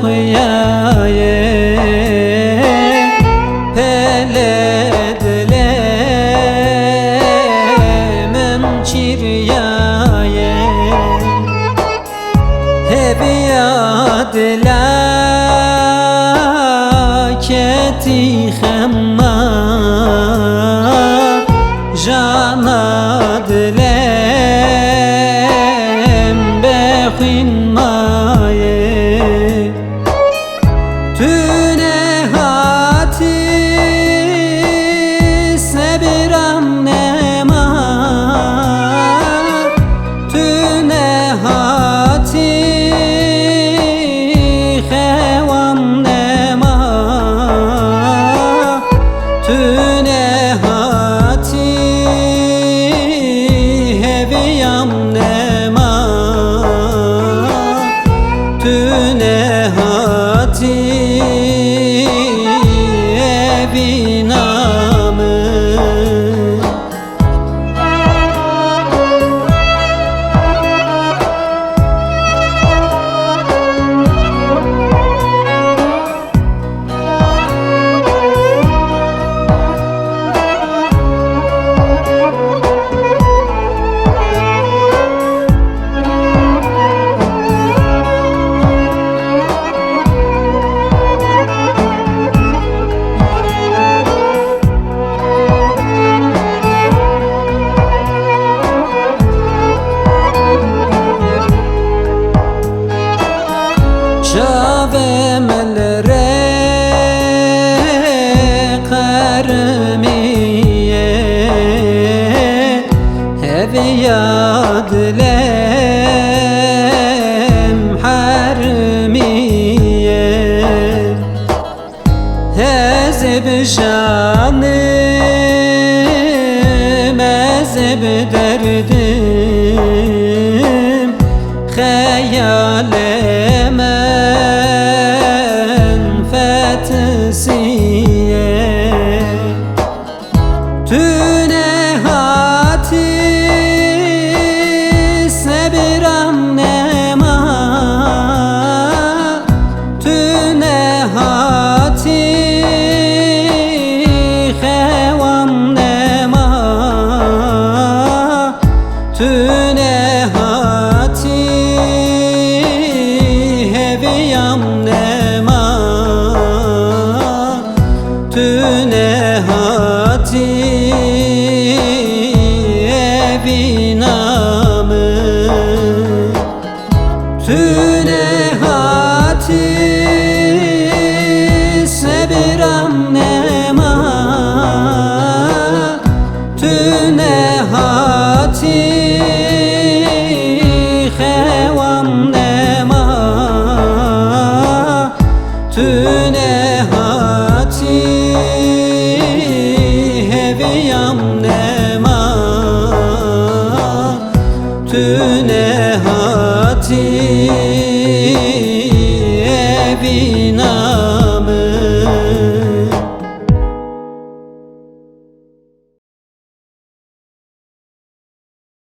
xuyaye peledle men çiryaye hebiyadla keti xemma janadlem bexin maye tüne hati sebiram nema tüne hati xevam nema tüne hati heviyam nema tüne hati evinamı Şavemelere karmiye heviyadlem harmiye hezeb şanım ezeb derdim hayaleme tüne hati sebiram nema tüne hati xevam nema tüne hati heviyam nema tüne hati evinamı tüne hati sebiram nema tüne hati xevam nema tüne hati heviyam nema tüne hati evina